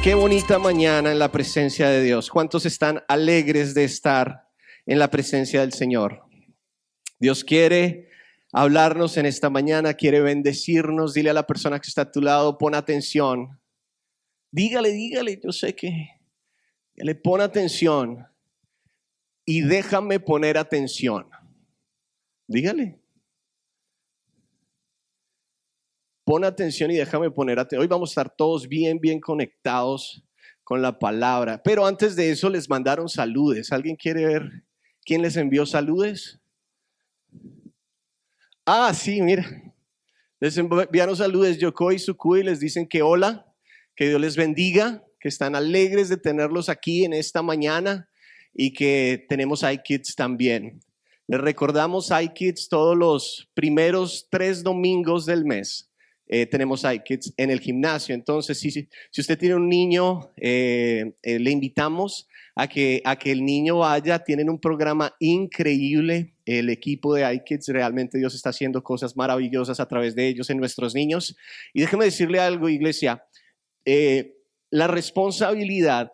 Qué bonita mañana en la presencia de Dios. ¿Cuántos están alegres de estar en la presencia del Señor? Dios quiere hablarnos en esta mañana, quiere bendecirnos. Dile a la persona que está a tu lado, pon atención. Dígale, yo sé que le pon atención y déjame poner atención. Dígale. Pon atención y déjame poner atención. Hoy vamos a estar todos bien conectados con la palabra. Pero antes de eso les mandaron saludes. ¿Alguien quiere ver quién les envió saludes? Ah, sí, mira. Les enviaron saludes Yoko y Sukuy. Les dicen que hola, que Dios les bendiga, que están alegres de tenerlos aquí en esta mañana y que tenemos iKids también. Les recordamos iKids todos los primeros 3 domingos del mes. Tenemos iKids en el gimnasio. Entonces, si usted tiene un niño, le invitamos a que el niño vaya. Tienen un programa increíble. El equipo de iKids, realmente Dios está haciendo cosas maravillosas a través de ellos en nuestros niños. Y déjeme decirle algo, iglesia. La responsabilidad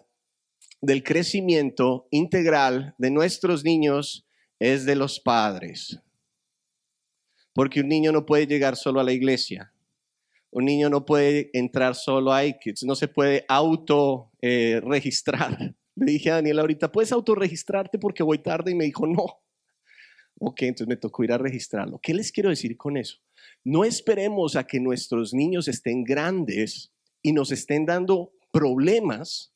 del crecimiento integral de nuestros niños es de los padres. Porque un niño no puede llegar solo a la iglesia. Un niño no puede entrar solo a iKids, no se puede registrar. Le dije a Daniel ahorita, ¿puedes autorregistrarte porque voy tarde? Y me dijo, no. Ok, entonces me tocó ir a registrarlo. ¿Qué les quiero decir con eso? No esperemos a que nuestros niños estén grandes y nos estén dando problemas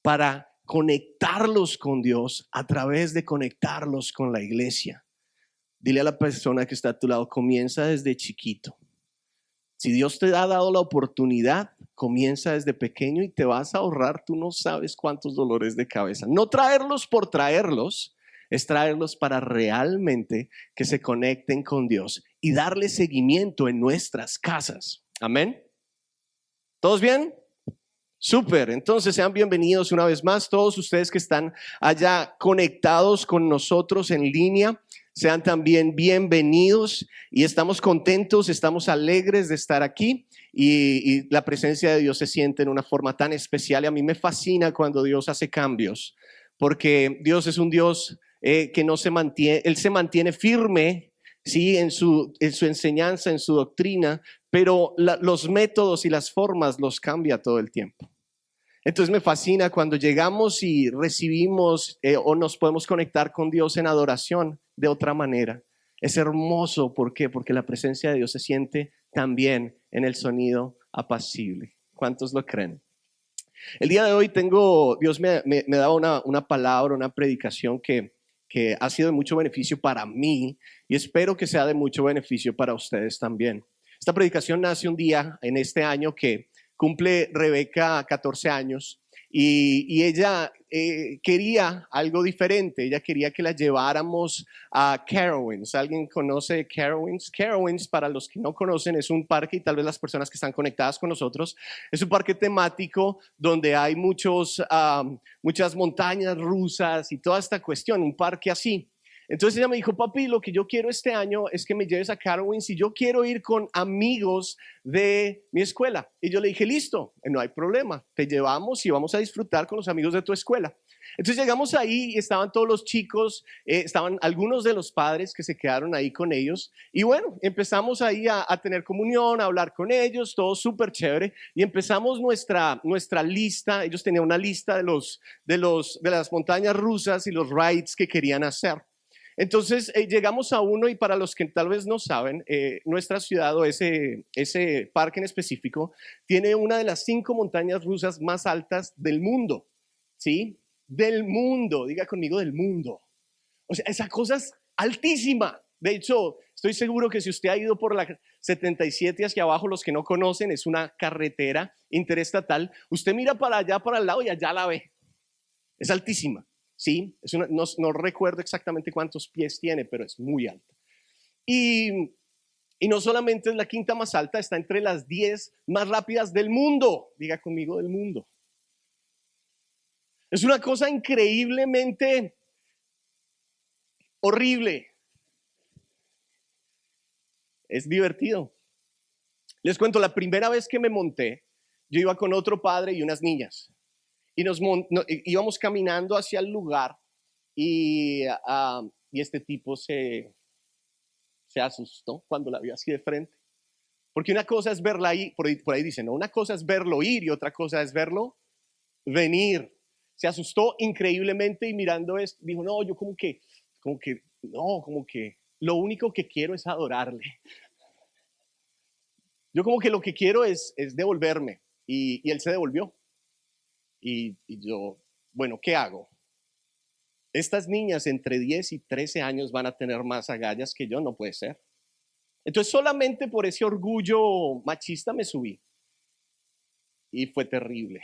para conectarlos con Dios a través de conectarlos con la iglesia. Dile a la persona que está a tu lado, comienza desde chiquito. Si Dios te ha dado la oportunidad, comienza desde pequeño y te vas a ahorrar, tú no sabes cuántos dolores de cabeza. No traerlos por traerlos, es traerlos para realmente que se conecten con Dios y darle seguimiento en nuestras casas. Amén. ¿Todos bien? Súper, entonces sean bienvenidos una vez más todos ustedes que están allá conectados con nosotros en línea. Sean también bienvenidos y estamos contentos, estamos alegres de estar aquí y la presencia de Dios se siente en una forma tan especial. Y a mí me fascina cuando Dios hace cambios, porque Dios es un Dios que no se mantiene, Él se mantiene firme, sí, en su enseñanza, en su doctrina, pero los métodos y las formas los cambia todo el tiempo. Entonces me fascina cuando llegamos y recibimos o nos podemos conectar con Dios en adoración de otra manera. Es hermoso, ¿por qué? Porque la presencia de Dios se siente también en el sonido apacible. ¿Cuántos lo creen? El día de hoy Dios me daba una palabra, una predicación que ha sido de mucho beneficio para mí y espero que sea de mucho beneficio para ustedes también. Esta predicación nace un día en este año que cumple Rebeca 14 años y ella quería algo diferente. Ella quería que la lleváramos a Carowinds. ¿Alguien conoce Carowinds? Carowinds, para los que no conocen, es un parque, y tal vez las personas que están conectadas con nosotros, es un parque temático donde hay muchas montañas rusas y toda esta cuestión, un parque así. Entonces ella me dijo, papi, lo que yo quiero este año es que me lleves a Carowinds y yo quiero ir con amigos de mi escuela. Y yo le dije, listo, no hay problema, te llevamos y vamos a disfrutar con los amigos de tu escuela. Entonces llegamos ahí y estaban todos los chicos, estaban algunos de los padres que se quedaron ahí con ellos. Y bueno, empezamos ahí a tener comunión, a hablar con ellos, todo súper chévere. Y empezamos nuestra lista. Ellos tenían una lista de las montañas rusas y los rides que querían hacer. Entonces llegamos a uno y para los que tal vez no saben, nuestra ciudad o ese parque en específico tiene una de las 5 montañas rusas más altas del mundo, ¿sí? Del mundo, diga conmigo del mundo. O sea, esa cosa es altísima. De hecho, estoy seguro que si usted ha ido por la 77 hacia abajo, los que no conocen, es una carretera interestatal. Usted mira para allá, para el lado y allá la ve. Es altísima. Sí, no recuerdo exactamente cuántos pies tiene, pero es muy alta. Y no solamente es la 5ª más alta, está entre las 10 más rápidas del mundo. Diga conmigo del mundo. Es una cosa increíblemente horrible. Es divertido. Les cuento, la primera vez que me monté, yo iba con otro padre y unas niñas. Y íbamos caminando hacia el lugar y este tipo se asustó cuando la vio así de frente. Porque una cosa es verla ahí, por ahí dicen, ¿no? Una cosa es verlo ir y otra cosa es verlo venir. Se asustó increíblemente y mirando esto, dijo, no, yo como que lo único que quiero es adorarle. Yo como que lo que quiero es devolverme. Y él se devolvió. Y yo, bueno, ¿qué hago? Estas niñas entre 10 y 13 años van a tener más agallas que yo, no puede ser. Entonces solamente por ese orgullo machista me subí. Y fue terrible.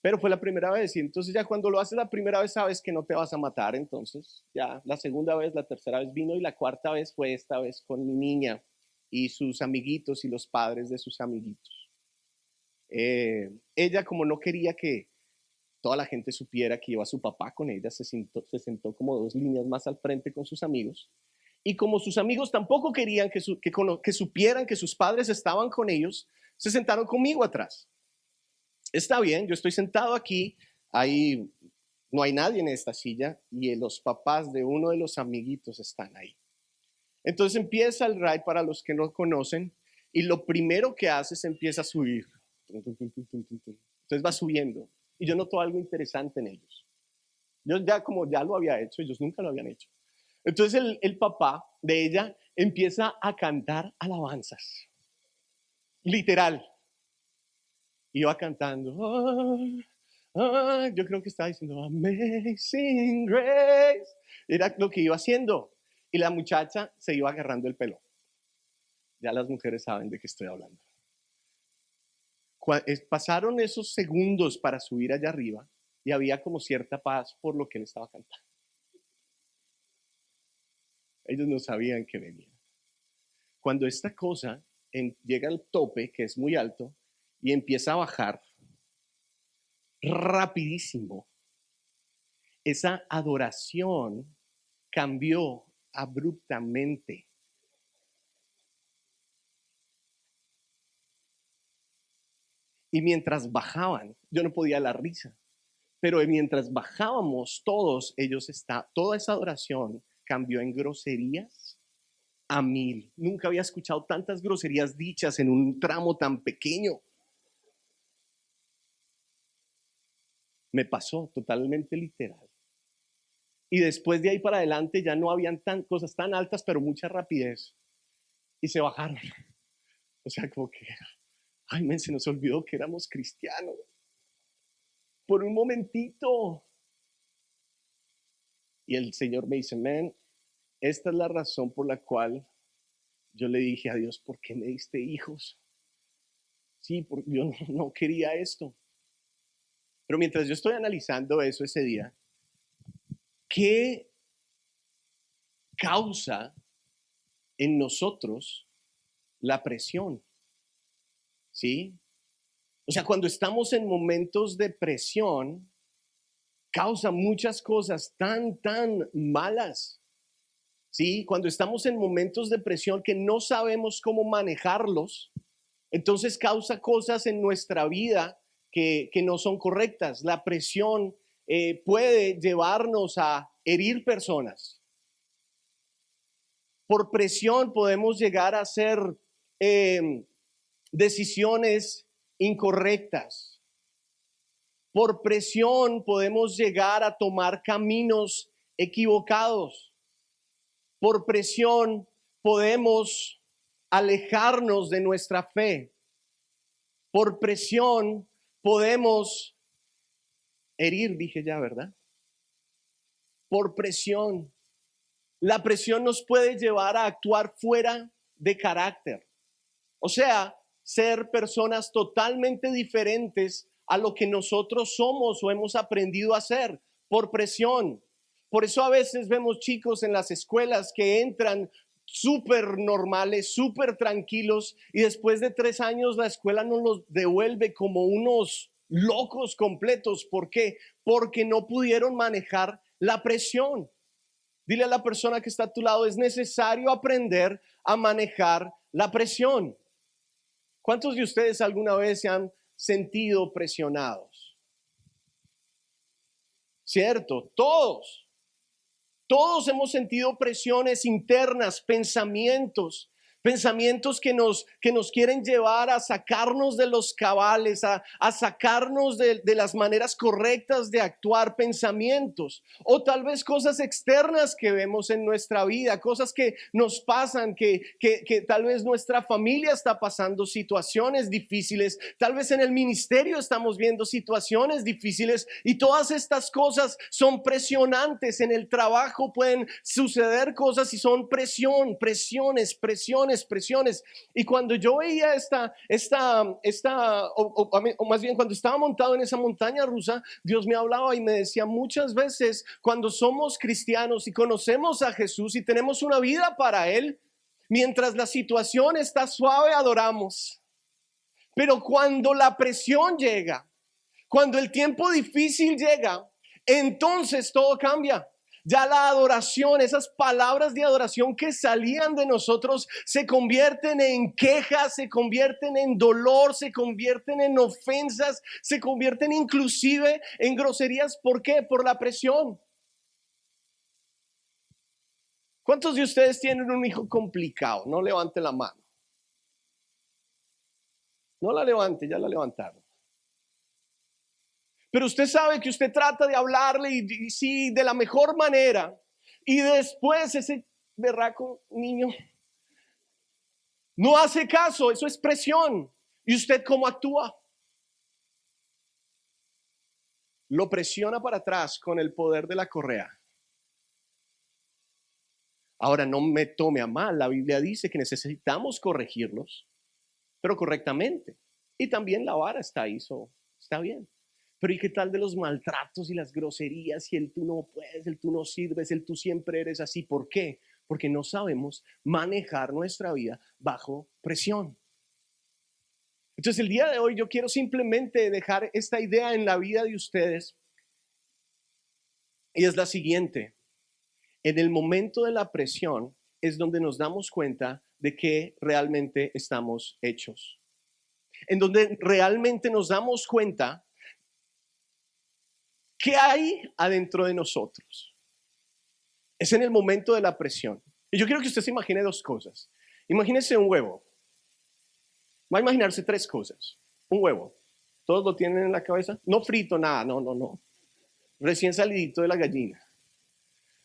Pero fue la primera vez y entonces ya cuando lo haces la primera vez sabes que no te vas a matar. Entonces ya la segunda vez, la tercera vez vino y la cuarta vez fue esta vez con mi niña y sus amiguitos y los padres de sus amiguitos. Ella como no quería que toda la gente supiera que iba su papá con ella, se sentó como 2 líneas más al frente con sus amigos. Y como sus amigos tampoco querían que supieran que sus padres estaban con ellos, se sentaron conmigo atrás. Está bien, yo estoy sentado aquí, ahí no hay nadie en esta silla y los papás de uno de los amiguitos están ahí. Entonces empieza el ride para los que no conocen y lo primero que hace es empieza a subir. Entonces va subiendo y yo noto algo interesante en ellos. Yo ya lo había hecho, ellos nunca lo habían hecho. Entonces el papá de ella empieza a cantar alabanzas. Literal. Y va cantando. Yo creo que estaba diciendo Amazing Grace. Era lo que iba haciendo. Y la muchacha se iba agarrando el pelo. Ya las mujeres saben de qué estoy hablando. Pasaron esos segundos para subir allá arriba y había como cierta paz por lo que él estaba cantando. Ellos no sabían que venía. Cuando esta cosa llega al tope, que es muy alto, y empieza a bajar rapidísimo, esa adoración cambió abruptamente. Y mientras bajaban, yo no podía la risa, pero mientras bajábamos todos, toda esa adoración cambió en groserías a 1000. Nunca había escuchado tantas groserías dichas en un tramo tan pequeño. Me pasó totalmente literal. Y después de ahí para adelante ya no habían cosas tan altas, pero mucha rapidez. Y se bajaron. O sea, como que, ay, men, se nos olvidó que éramos cristianos. Por un momentito. Y el Señor me dice, men, esta es la razón por la cual yo le dije a Dios, ¿por qué me diste hijos? Sí, porque yo no quería esto. Pero mientras yo estoy analizando eso ese día, ¿qué causa en nosotros la presión? ¿Sí? O sea, cuando estamos en momentos de presión, causa muchas cosas tan malas. ¿Sí? Cuando estamos en momentos de presión que no sabemos cómo manejarlos, entonces causa cosas en nuestra vida que no son correctas. La presión puede llevarnos a herir personas. Por presión podemos llegar a hacer decisiones incorrectas. Por presión podemos llegar a tomar caminos equivocados. Por presión podemos alejarnos de nuestra fe. Por presión podemos herir, dije ya, ¿verdad? Por presión. La presión nos puede llevar a actuar fuera de carácter. O sea, ser personas totalmente diferentes a lo que nosotros somos o hemos aprendido a hacer por presión. Por eso a veces vemos chicos en las escuelas que entran súper normales, súper tranquilos y después de 3 años la escuela nos los devuelve como unos locos completos. ¿Por qué? Porque no pudieron manejar la presión. Dile a la persona que está a tu lado, es necesario aprender a manejar la presión. ¿Cuántos de ustedes alguna vez se han sentido presionados? ¿Cierto? Todos hemos sentido presiones internas, pensamientos que nos quieren llevar a sacarnos de los cabales, a sacarnos de las maneras correctas de actuar, pensamientos, o tal vez cosas externas que vemos en nuestra vida, cosas que nos pasan, que tal vez nuestra familia está pasando situaciones difíciles, tal vez en el ministerio estamos viendo situaciones difíciles, y todas estas cosas son presionantes. En el trabajo pueden suceder cosas y son presiones. Y cuando yo veía o más bien cuando estaba montado en esa montaña rusa, Dios me hablaba y me decía: muchas veces cuando somos cristianos y conocemos a Jesús y tenemos una vida para Él, mientras la situación está suave, adoramos. Pero cuando la presión llega, cuando el tiempo difícil llega, entonces todo cambia. Ya la adoración, esas palabras de adoración que salían de nosotros se convierten en quejas, se convierten en dolor, se convierten en ofensas, se convierten inclusive en groserías. ¿Por qué? Por la presión. ¿Cuántos de ustedes tienen un hijo complicado? No levante la mano. No la levante, ya la levantaron. Pero usted sabe que usted trata de hablarle y sí, de la mejor manera. Y después ese berraco niño no hace caso. Eso es presión. ¿Y usted cómo actúa? Lo presiona para atrás con el poder de la correa. Ahora, no me tome a mal. La Biblia dice que necesitamos corregirlos, pero correctamente. Y también la vara está ahí, está bien. Pero ¿y qué tal de los maltratos y las groserías y el tú no puedes, el tú no sirves, el tú siempre eres así? ¿Por qué? Porque no sabemos manejar nuestra vida bajo presión. Entonces el día de hoy yo quiero simplemente dejar esta idea en la vida de ustedes, y es la siguiente: en el momento de la presión es donde nos damos cuenta de que realmente estamos hechos, en donde realmente nos damos cuenta ¿qué hay adentro de nosotros? Es en el momento de la presión. Y yo quiero que usted se imagine dos cosas. Imagínese un huevo. Va a imaginarse tres cosas. Un huevo. ¿Todos lo tienen en la cabeza? No frito, nada, no. Recién salidito de la gallina.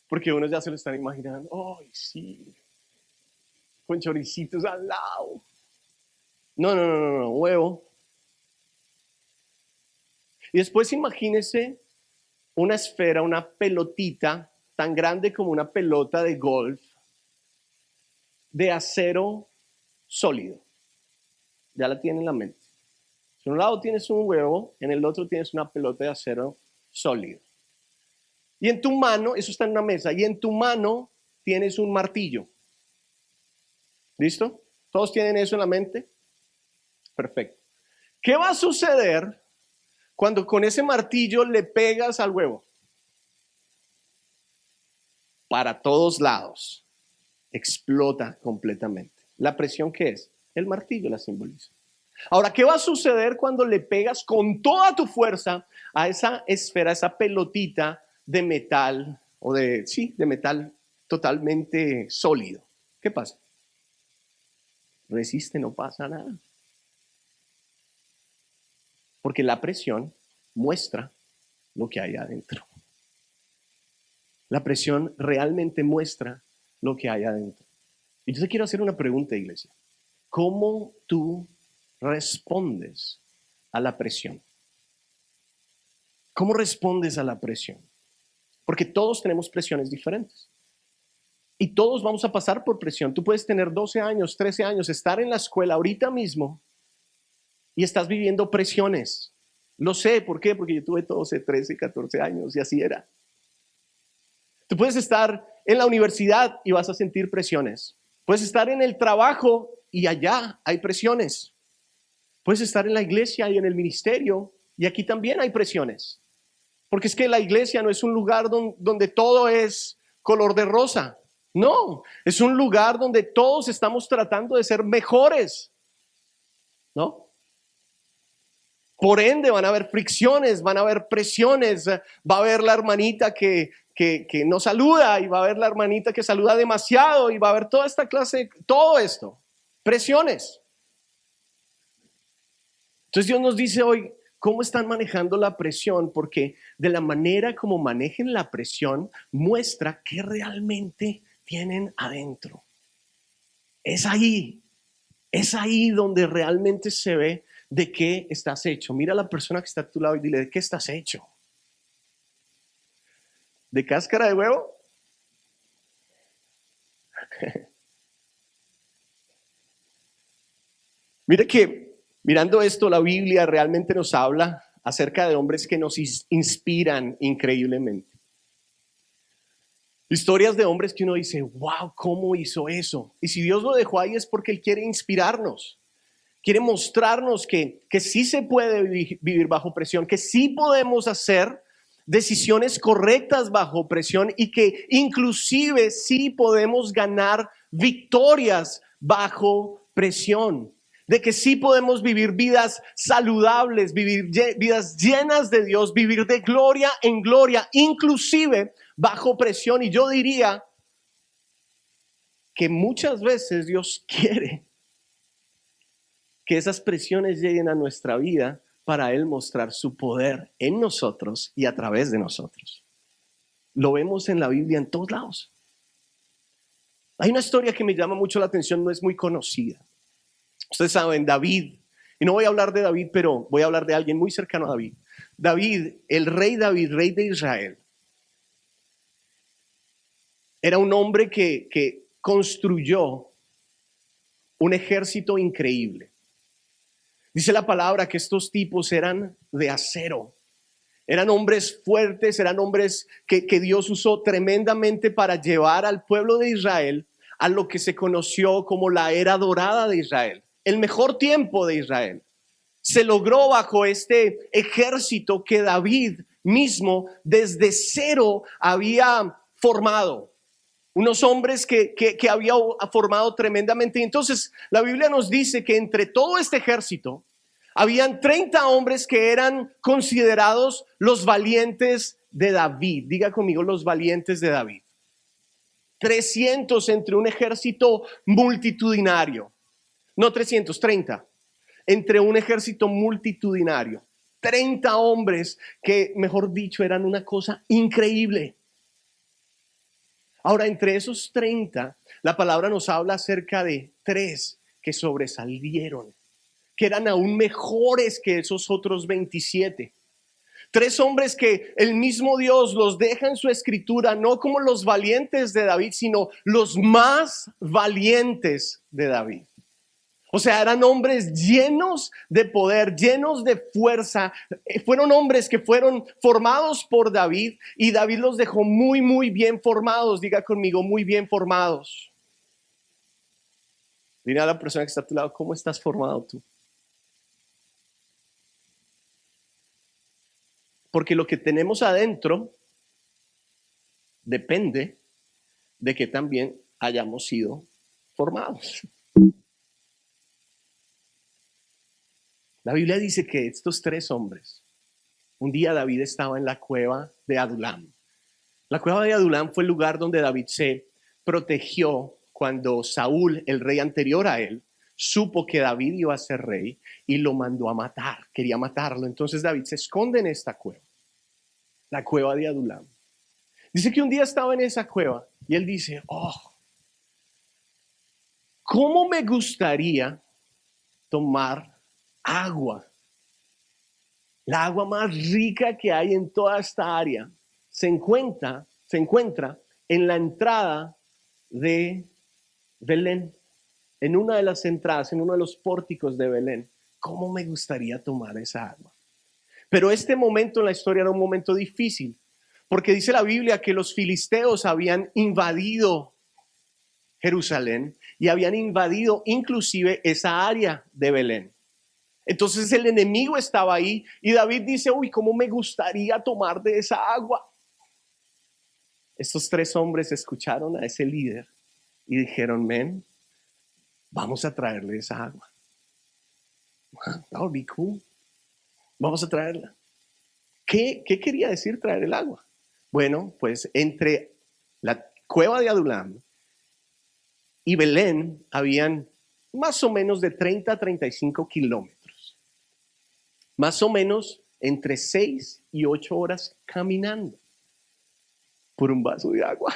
Porque unos ya se lo están imaginando. ¡Ay, sí! Con choricitos al lado. No, huevo. Y después imagínese una esfera, una pelotita tan grande como una pelota de golf, de acero sólido. Ya la tiene en la mente. En un lado tienes un huevo, en el otro tienes una pelota de acero sólido. Y en tu mano, eso está en una mesa, y en tu mano tienes un martillo. ¿Listo? ¿Todos tienen eso en la mente? Perfecto. ¿Qué va a suceder cuando con ese martillo le pegas al huevo? Para todos lados. Explota completamente. ¿La presión qué es? El martillo la simboliza. Ahora, ¿qué va a suceder cuando le pegas con toda tu fuerza a esa esfera, esa pelotita de metal, de metal totalmente sólido? ¿Qué pasa? Resiste, no pasa nada. Porque la presión muestra lo que hay adentro. La presión realmente muestra lo que hay adentro. Y yo te quiero hacer una pregunta, iglesia. ¿Cómo tú respondes a la presión? ¿Cómo respondes a la presión? Porque todos tenemos presiones diferentes. Y todos vamos a pasar por presión. Tú puedes tener 12 años, 13 años, estar en la escuela ahorita mismo y estás viviendo presiones. Lo sé, ¿por qué? Porque yo tuve 12, 13, 14 años y así era. Tú puedes estar en la universidad y vas a sentir presiones. Puedes estar en el trabajo y allá hay presiones. Puedes estar en la iglesia y en el ministerio y aquí también hay presiones. Porque es que la iglesia no es un lugar donde todo es color de rosa. No, es un lugar donde todos estamos tratando de ser mejores. ¿no? Por ende van a haber fricciones, van a haber presiones, va a haber la hermanita que no saluda y va a haber la hermanita que saluda demasiado y va a haber toda esta clase, todo esto, presiones. Entonces Dios nos dice hoy, ¿cómo están manejando la presión? Porque de la manera como manejen la presión muestra qué realmente tienen adentro. Es ahí donde realmente se ve de qué estás hecho. Mira a la persona que está a tu lado y dile, ¿de qué estás hecho? ¿De cáscara de huevo? Mire que mirando esto, la Biblia realmente nos habla acerca de hombres que nos inspiran increíblemente. Historias de hombres que uno dice, wow, ¿cómo hizo eso? Y si Dios lo dejó ahí es porque Él quiere inspirarnos. Quiere mostrarnos que sí se puede vivir bajo presión, que sí podemos hacer decisiones correctas bajo presión y que inclusive sí podemos ganar victorias bajo presión. De que sí podemos vivir vidas saludables, vivir vidas llenas de Dios, vivir de gloria en gloria, inclusive bajo presión. Y yo diría que muchas veces Dios quiere que esas presiones lleguen a nuestra vida para Él mostrar su poder en nosotros y a través de nosotros. Lo vemos en la Biblia en todos lados. Hay una historia que me llama mucho la atención, no es muy conocida. Ustedes saben, David, y no voy a hablar de David, pero voy a hablar de alguien muy cercano a David. David, David, rey de Israel, era un hombre que construyó un ejército increíble. Dice la palabra que estos tipos eran de acero. Eran hombres fuertes, eran hombres que Dios usó tremendamente para llevar al pueblo de Israel a lo que se conoció como la era dorada de Israel, el mejor tiempo de Israel. Se logró bajo este ejército que David mismo desde cero había formado. Unos hombres que había formado tremendamente. Y entonces la Biblia nos dice que entre todo este ejército habían 30 hombres que eran considerados los valientes de David. Diga conmigo, los valientes de David. 300 entre un ejército multitudinario. No 330. Entre un ejército multitudinario. 30 hombres que, mejor dicho, eran una cosa increíble. Ahora, entre esos 30, la palabra nos habla acerca de 3 que sobresalieron, que eran aún mejores que esos otros 27. 3 hombres que el mismo Dios los deja en su escritura, no como los valientes de David, sino los más valientes de David. O sea, eran hombres llenos de poder, llenos de fuerza. Fueron hombres que fueron formados por David y David los dejó muy, muy bien formados. Diga conmigo, muy bien formados. Dile a la persona que está a tu lado, ¿cómo estás formado tú? Porque lo que tenemos adentro depende de que también hayamos sido formados. La Biblia dice que estos 3 hombres, un día David estaba en la cueva de Adulam. La cueva de Adulam fue el lugar donde David se protegió cuando Saúl, el rey anterior a él, supo que David iba a ser rey y lo mandó a matar, quería matarlo. Entonces David se esconde en esta cueva, la cueva de Adulam. Dice que un día estaba en esa cueva y él dice, ¿cómo me gustaría tomar agua? La agua más rica que hay en toda esta área se encuentra en la entrada de Belén, en una de las entradas, en uno de los pórticos de Belén. ¿Cómo me gustaría tomar esa agua? Pero este momento en la historia era un momento difícil, porque dice la Biblia que los filisteos habían invadido Jerusalén y habían invadido inclusive esa área de Belén. Entonces el enemigo estaba ahí y David dice, ¿cómo me gustaría tomar de esa agua? Estos 3 hombres escucharon a ese líder y dijeron, vamos a traerle esa agua. That would be cool. Vamos a traerla. ¿Qué quería decir traer el agua? Bueno, pues entre la cueva de Adulam y Belén habían más o menos de 30 a 35 kilómetros. Más o menos entre 6 y 8 horas caminando por un vaso de agua.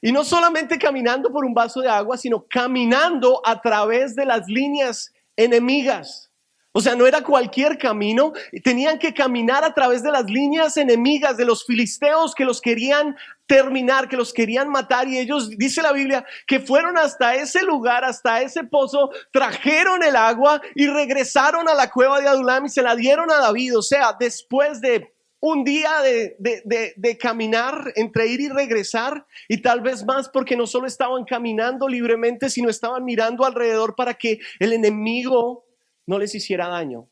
Y no solamente caminando por un vaso de agua, sino caminando a través de las líneas enemigas. O sea, no era cualquier camino, tenían que caminar a través de las líneas enemigas de los filisteos que los querían terminar, que los querían matar. Y ellos, dice la Biblia, que fueron hasta ese lugar, hasta ese pozo, trajeron el agua y regresaron a la cueva de Adulam y se la dieron a David. O sea, después de un día de caminar entre ir y regresar, y tal vez más, porque no solo estaban caminando libremente, sino estaban mirando alrededor para que el enemigo no les hiciera daño.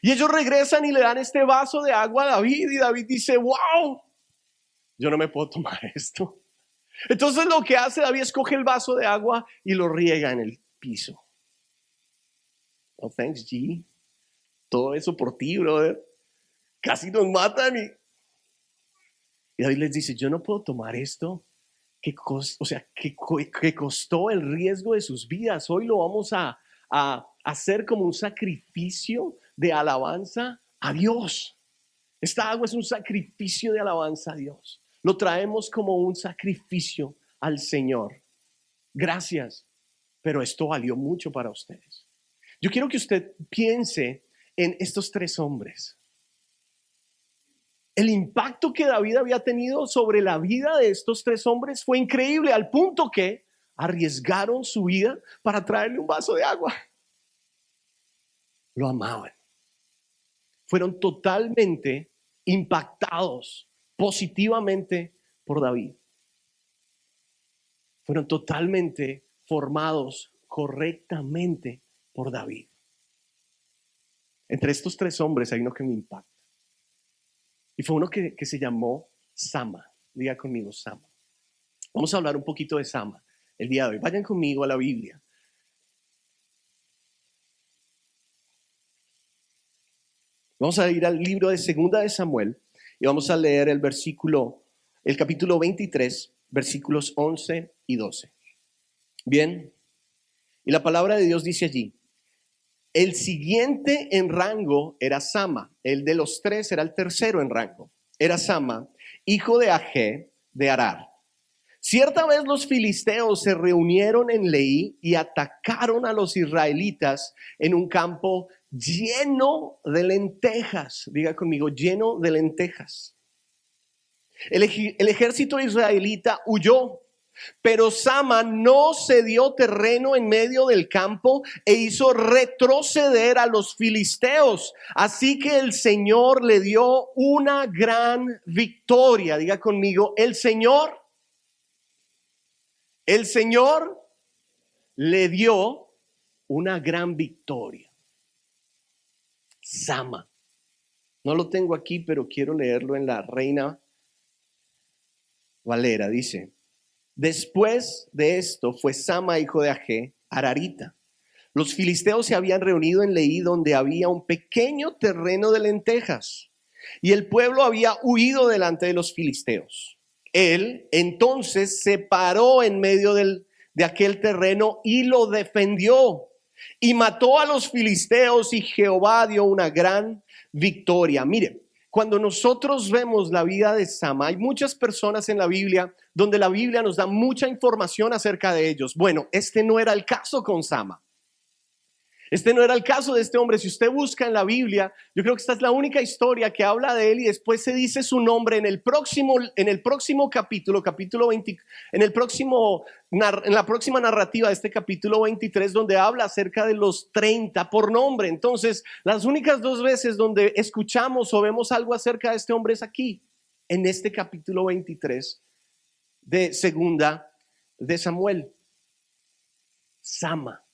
Y ellos regresan y le dan este vaso de agua a David, y David dice: wow, yo no me puedo tomar esto. Entonces lo que hace David es coge el vaso de agua y lo riega en el piso. Oh, thanks, G. Todo eso por ti, brother. Casi nos matan. Y David les dice: yo no puedo tomar esto que costó el riesgo de sus vidas. Hoy lo vamos a hacer como un sacrificio de alabanza a Dios. Esta agua es un sacrificio de alabanza a Dios. Lo traemos como un sacrificio al Señor. Gracias, pero esto valió mucho para ustedes. Yo quiero que usted piense en estos tres hombres. El impacto que David había tenido sobre la vida de estos tres hombres fue increíble, al punto que arriesgaron su vida para traerle un vaso de agua. Lo amaban. Fueron totalmente impactados positivamente por David. Fueron totalmente formados correctamente por David. Entre estos tres hombres hay uno que me impacta. Y fue uno que se llamó Sama. Diga conmigo, Sama. Vamos a hablar un poquito de Sama el día de hoy. Vayan conmigo a la Biblia. Vamos a ir al libro de Segunda de Samuel y vamos a leer el capítulo 23, versículos 11 y 12. Bien, y la palabra de Dios dice allí: el siguiente en rango era Sama. El de los tres era el tercero en rango. Era Sama, hijo de Agé de Arar. Cierta vez los filisteos se reunieron en Leí y atacaron a los israelitas en un campo lleno de lentejas. Diga conmigo, lleno de lentejas. El ejército israelita huyó, pero Sama no cedió terreno en medio del campo e hizo retroceder a los filisteos. Así que el Señor le dio una gran victoria. Diga conmigo, el Señor le dio una gran victoria. Sama. No lo tengo aquí, pero quiero leerlo en la Reina Valera. Dice: después de esto fue Sama, hijo de Agé, Ararita. Los filisteos se habían reunido en Leí, donde había un pequeño terreno de lentejas, y el pueblo había huido delante de los filisteos. Él entonces se paró en medio de aquel terreno y lo defendió, y mató a los filisteos, y Jehová dio una gran victoria. Mire, cuando nosotros vemos la vida de Sama, hay muchas personas en la Biblia donde la Biblia nos da mucha información acerca de ellos. Bueno, este no era el caso con Sama. Este no era el caso de este hombre. Si usted busca en la Biblia, yo creo que esta es la única historia que habla de él, y después se dice su nombre en el próximo capítulo 20, en la próxima narrativa de este capítulo 23, donde habla acerca de los 30 por nombre. Entonces, las únicas dos veces donde escuchamos o vemos algo acerca de este hombre es aquí, en este capítulo 23 de Segunda de Samuel. Sama.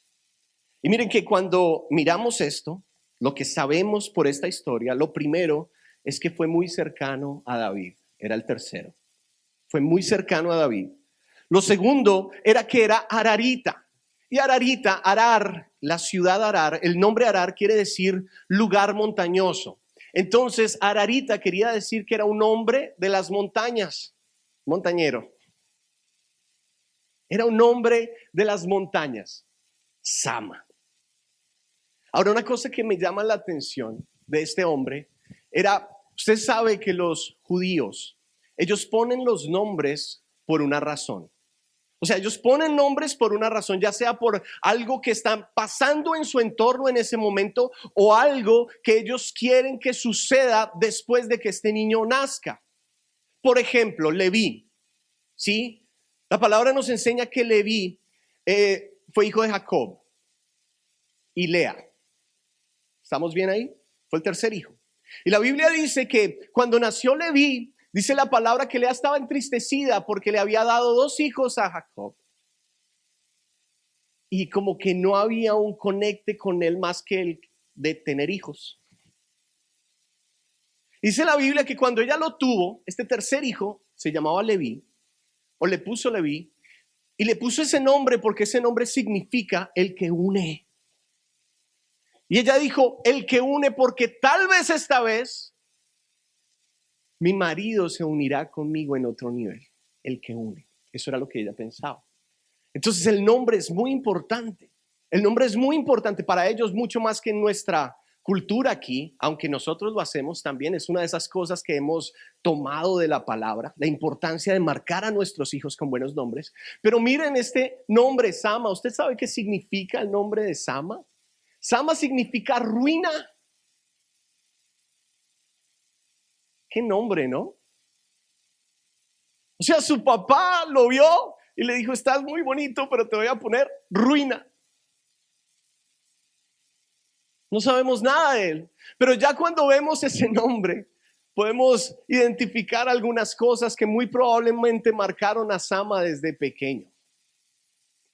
Y miren que cuando miramos esto, lo que sabemos por esta historia, lo primero es que fue muy cercano a David. Era el tercero. Fue muy cercano a David. Lo segundo era que era Ararita. Y Ararita, Arar, la ciudad Arar, el nombre Arar quiere decir lugar montañoso. Entonces, Ararita quería decir que era un hombre de las montañas, montañero. Era un hombre de las montañas, Sama. Ahora, una cosa que me llama la atención de este hombre era, usted sabe que los judíos, ellos ponen los nombres por una razón. O sea, ellos ponen nombres por una razón, ya sea por algo que está pasando en su entorno en ese momento o algo que ellos quieren que suceda después de que este niño nazca. Por ejemplo, Leví, ¿sí? La palabra nos enseña que Leví fue hijo de Jacob y Lea. ¿Estamos bien ahí? Fue el tercer hijo. Y la Biblia dice que cuando nació Leví, dice la palabra que Lea estaba entristecida porque le había dado 2 hijos a Jacob. Y como que no había un conecte con él más que el de tener hijos. Dice la Biblia que cuando ella lo tuvo, este tercer hijo se llamaba Leví, o le puso Leví, y le puso ese nombre porque ese nombre significa el que une. Y ella dijo, el que une, porque tal vez esta vez mi marido se unirá conmigo en otro nivel, el que une. Eso era lo que ella pensaba. Entonces el nombre es muy importante. El nombre es muy importante para ellos, mucho más que en nuestra cultura aquí, aunque nosotros lo hacemos también. Es una de esas cosas que hemos tomado de la palabra, la importancia de marcar a nuestros hijos con buenos nombres. Pero miren este nombre, Sama. ¿Usted sabe qué significa el nombre de Sama? Sama significa ruina. Qué nombre, ¿no? O sea, su papá lo vio y le dijo, estás muy bonito, pero te voy a poner ruina. No sabemos nada de él, pero ya cuando vemos ese nombre, podemos identificar algunas cosas que muy probablemente marcaron a Sama desde pequeño.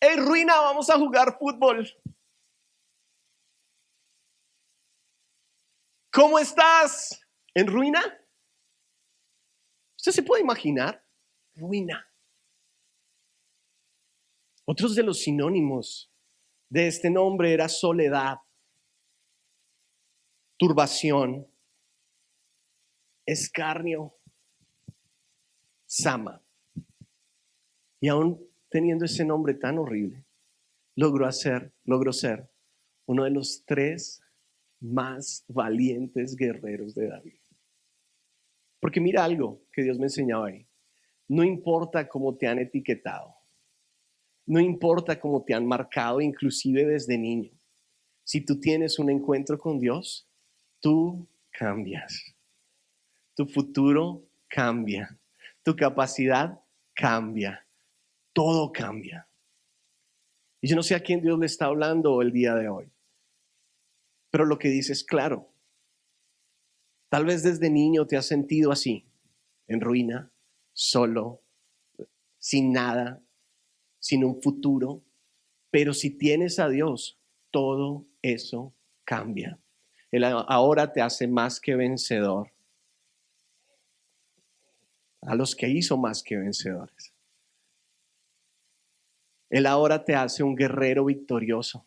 Hey, ruina, vamos a jugar fútbol. ¿Cómo estás? ¿En ruina? ¿Usted se puede imaginar? Ruina. Otros de los sinónimos de este nombre era soledad, turbación, escarnio, Sama. Y aún teniendo ese nombre tan horrible, logró ser uno de los 3 más valientes guerreros de David. Porque mira algo que Dios me enseñaba ahí. No importa cómo te han etiquetado, no importa cómo te han marcado, inclusive desde niño. Si tú tienes un encuentro con Dios, tú cambias. Tu futuro cambia. Tu capacidad cambia. Todo cambia. Y yo no sé a quién Dios le está hablando el día de hoy, pero lo que dice es claro. Tal vez desde niño te has sentido así, en ruina, solo, sin nada, sin un futuro. Pero si tienes a Dios, todo eso cambia. Él ahora te hace más que vencedor. A los que hizo más que vencedores. Él ahora te hace un guerrero victorioso.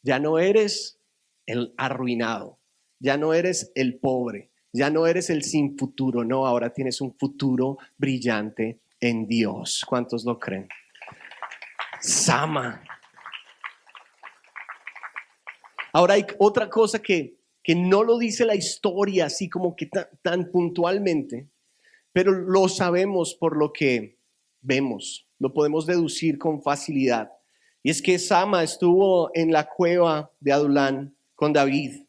Ya no eres el arruinado, ya no eres el pobre, ya no eres el sin futuro. No, ahora tienes un futuro brillante en Dios. ¿Cuántos lo creen? Sama. Ahora hay otra cosa que no lo dice la historia así como que tan puntualmente, pero lo sabemos por lo que vemos, lo podemos deducir con facilidad. Y es que Sama estuvo en la cueva de Adulán con David,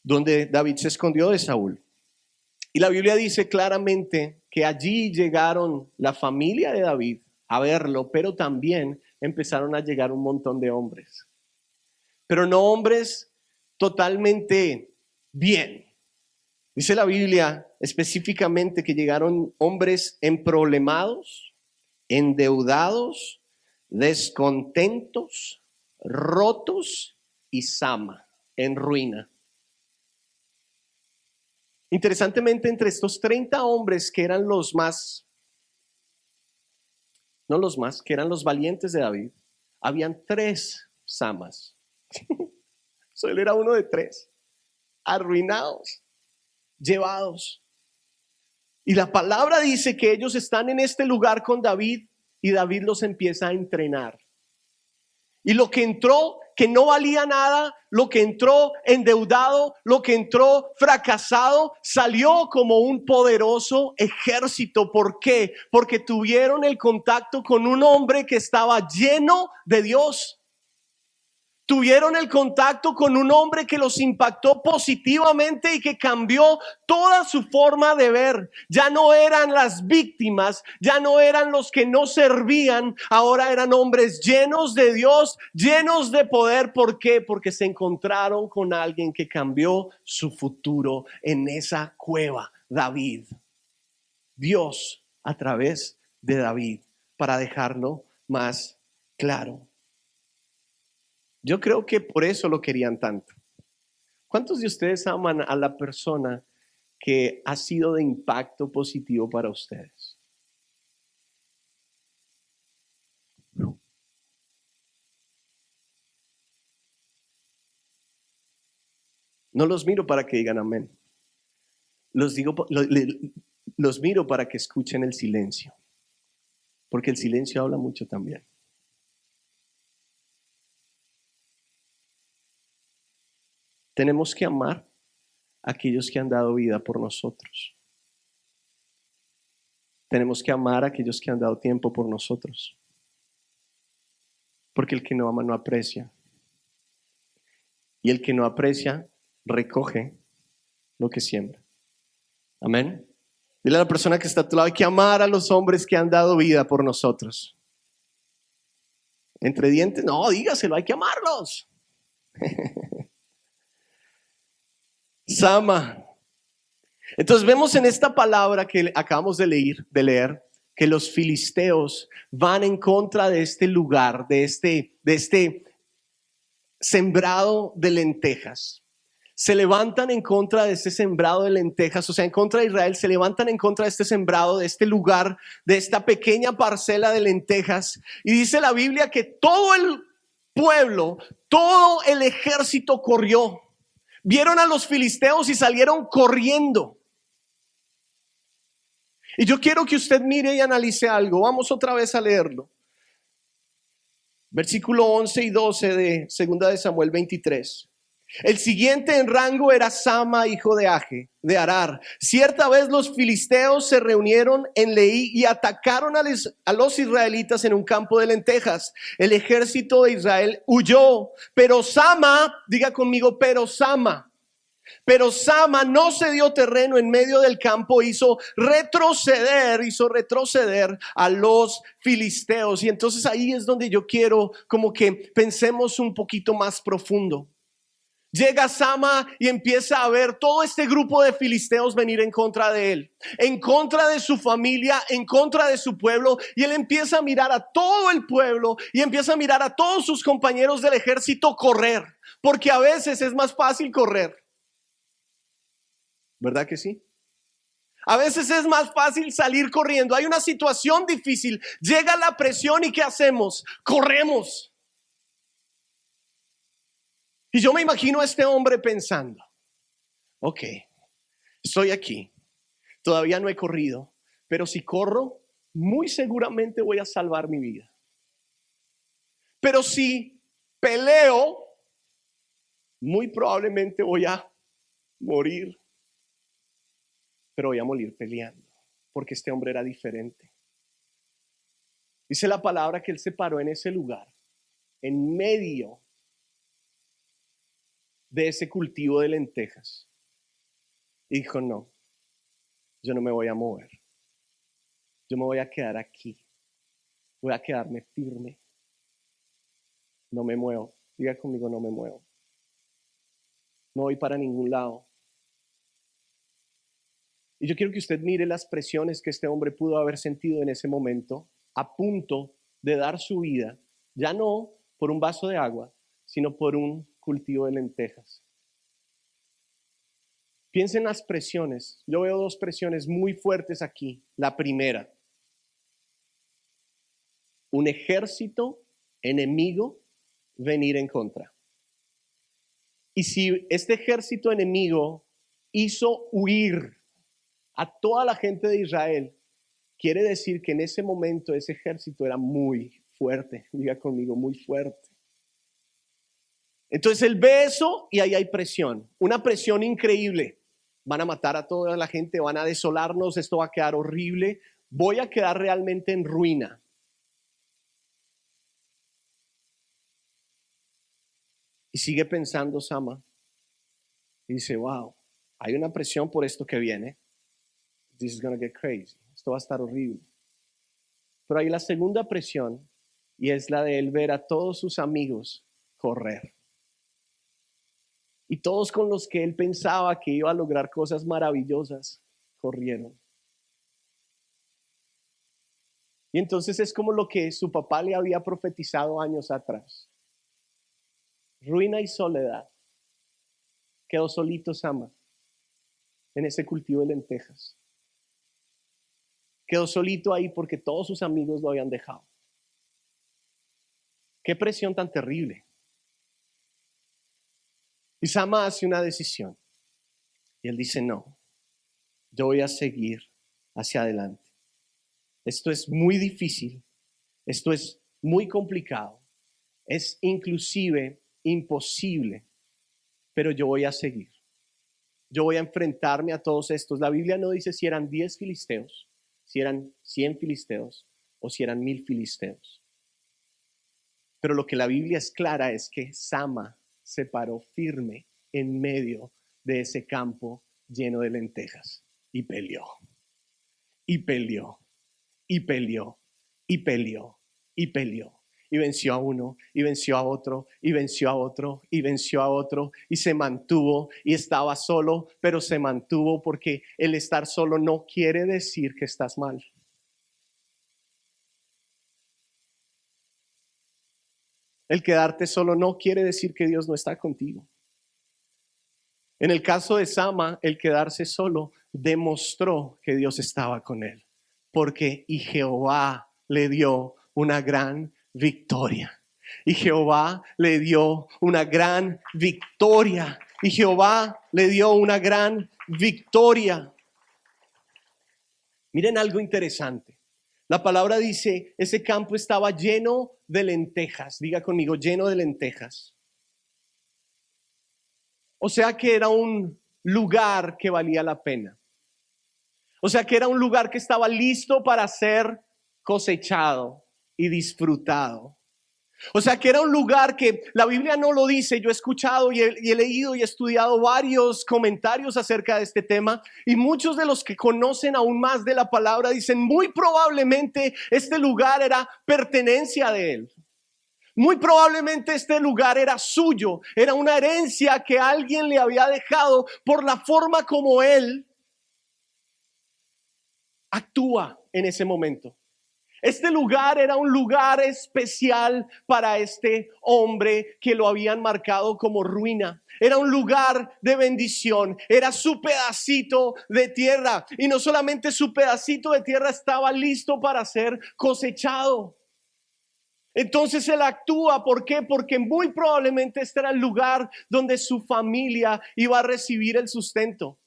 donde David se escondió de Saúl. Y la Biblia dice claramente que allí llegaron la familia de David a verlo, pero también empezaron a llegar un montón de hombres. Pero no hombres totalmente bien. Dice la Biblia específicamente que llegaron hombres emproblemados, endeudados, descontentos, rotos y Sama, en ruina. Interesantemente, entre estos 30 hombres que eran que eran los valientes de David, habían 3 Samas. Él era uno de 3, arruinados, llevados. Y la palabra dice que ellos están en este lugar con David y David los empieza a entrenar. Y lo que entró, que no valía nada, lo que entró endeudado, lo que entró fracasado, salió como un poderoso ejército. ¿Por qué? Porque tuvieron el contacto con un hombre que estaba lleno de Dios. Tuvieron el contacto con un hombre que los impactó positivamente y que cambió toda su forma de ver. Ya no eran las víctimas, ya no eran los que no servían, ahora eran hombres llenos de Dios, llenos de poder. ¿Por qué? Porque se encontraron con alguien que cambió su futuro en esa cueva, David. Dios a través de David, para dejarlo más claro. Yo creo que por eso lo querían tanto. ¿Cuántos de ustedes aman a la persona que ha sido de impacto positivo para ustedes? No los miro para que digan amén. Los miro para que escuchen el silencio, porque el silencio habla mucho también. Tenemos que amar a aquellos que han dado vida por nosotros. Tenemos que amar a aquellos que han dado tiempo por nosotros. Porque el que no ama no aprecia. Y el que no aprecia recoge lo que siembra. Amén. Dile a la persona que está a tu lado: hay que amar a los hombres que han dado vida por nosotros. Entre dientes, no, dígaselo, hay que amarlos. Sama. Entonces vemos en esta palabra que acabamos de leer que los filisteos van en contra de este lugar, de este sembrado de lentejas. Se levantan en contra de este sembrado de lentejas, o sea, en contra de Israel, se levantan en contra de este sembrado, de este lugar, de esta pequeña parcela de lentejas. Y dice la Biblia que todo el pueblo, todo el ejército corrió. Vieron a los filisteos y salieron corriendo. Y yo quiero que usted mire y analice algo. Vamos otra vez a leerlo. Versículo 11 y 12 de 2 de Samuel 23. El siguiente en rango era Sama, hijo de Age, de Arar. Cierta vez los filisteos se reunieron en Leí y atacaron a los israelitas en un campo de lentejas. El ejército de Israel huyó, pero Sama, diga conmigo, pero Sama no se dio terreno en medio del campo, hizo retroceder a los filisteos. Y entonces ahí es donde yo quiero como que pensemos un poquito más profundo. Llega Sama y empieza a ver todo este grupo de filisteos venir en contra de él, en contra de su familia, en contra de su pueblo. Y él empieza a mirar a todo el pueblo y empieza a mirar a todos sus compañeros del ejército correr, porque a veces es más fácil correr. ¿Verdad que sí? A veces es más fácil salir corriendo. Hay una situación difícil, llega la presión y ¿qué hacemos? Corremos. Y yo me imagino a este hombre pensando: ok, estoy aquí, todavía no he corrido, pero si corro, muy seguramente voy a salvar mi vida. Pero si peleo, muy probablemente voy a morir. Pero voy a morir peleando, porque este hombre era diferente. Dice la palabra que él se paró en ese lugar, en medio de ese cultivo de lentejas, y dijo: no, yo no me voy a mover, yo me voy a quedar aquí, voy a quedarme firme, no me muevo. Diga conmigo: no me muevo, no voy para ningún lado. Y yo quiero que usted mire las presiones que este hombre pudo haber sentido en ese momento, a punto de dar su vida, ya no por un vaso de agua, sino por un cultivo de lentejas. Piensen en las presiones. Yo veo 2 presiones muy fuertes aquí. La primera: un ejército enemigo venir en contra. Y si este ejército enemigo hizo huir a toda la gente de Israel, quiere decir que en ese momento ese ejército era muy fuerte. Diga conmigo, muy fuerte. Entonces él ve eso y ahí hay presión, una presión increíble. Van a matar a toda la gente, van a desolarnos, esto va a quedar horrible, voy a quedar realmente en ruina. Y sigue pensando Sama y dice, wow, hay una presión por esto que viene. This is gonna get crazy. Esto va a estar horrible. Pero hay la segunda presión y es la de él ver a todos sus amigos correr. Y todos con los que él pensaba que iba a lograr cosas maravillosas, corrieron. Y entonces es como lo que su papá le había profetizado años atrás. Ruina y soledad. Quedó solito Sama en ese cultivo de lentejas. Quedó solito ahí porque todos sus amigos lo habían dejado. Qué presión tan terrible. Y Sama hace una decisión. Y él dice, no, yo voy a seguir hacia adelante. Esto es muy difícil. Esto es muy complicado. Es inclusive imposible. Pero yo voy a seguir. Yo voy a enfrentarme a todos estos. La Biblia no dice si eran 10 filisteos, si eran 100 filisteos o si eran 1000 filisteos. Pero lo que la Biblia es clara es que Sama se paró firme en medio de ese campo lleno de lentejas y peleó, y peleó, y peleó, y peleó, y peleó. Y venció a uno, y venció a otro, y venció a otro, y venció a otro, y se mantuvo, y estaba solo, pero se mantuvo porque el estar solo no quiere decir que estás mal. El quedarte solo no quiere decir que Dios no está contigo. En el caso de Sama, el quedarse solo demostró que Dios estaba con él, porque y Jehová le dio una gran victoria. Y Jehová le dio una gran victoria. Y Jehová le dio una gran victoria. Miren algo interesante. La palabra dice, ese campo estaba lleno de lentejas. Diga conmigo, lleno de lentejas. O sea que era un lugar que valía la pena. O sea que era un lugar que estaba listo para ser cosechado y disfrutado. O sea que era un lugar que la Biblia no lo dice. Yo he escuchado y he leído y he estudiado varios comentarios acerca de este tema, y muchos de los que conocen aún más de la palabra dicen muy probablemente este lugar era pertenencia de él. Muy probablemente este lugar era suyo, era una herencia que alguien le había dejado por la forma como él actúa en ese momento. Este lugar era un lugar especial para este hombre que lo habían marcado como ruina. Era un lugar de bendición, era su pedacito de tierra, y no solamente su pedacito de tierra estaba listo para ser cosechado. Entonces él actúa, ¿por qué? Porque muy probablemente este era el lugar donde su familia iba a recibir el sustento.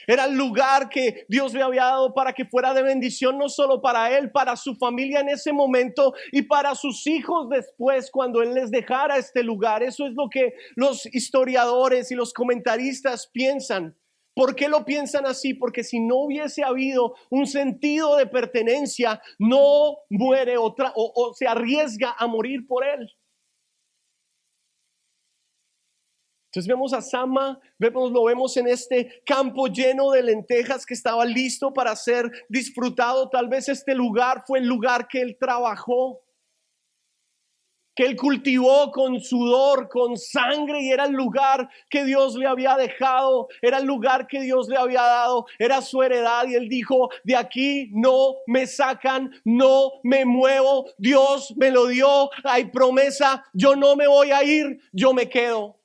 Era el lugar que Dios le había dado para que fuera de bendición, no solo para él, para su familia en ese momento y para sus hijos después cuando él les dejara este lugar. Eso es lo que los historiadores y los comentaristas piensan. ¿Por qué lo piensan así? Porque si no hubiese habido un sentido de pertenencia, no muere o se arriesga a morir por él. Entonces vemos a Sama, lo vemos en este campo lleno de lentejas que estaba listo para ser disfrutado. Tal vez este lugar fue el lugar que él trabajó, que él cultivó con sudor, con sangre, y era el lugar que Dios le había dejado, era el lugar que Dios le había dado, era su heredad, y él dijo, de aquí no me sacan, no me muevo, Dios me lo dio, hay promesa, yo no me voy a ir, yo me quedo.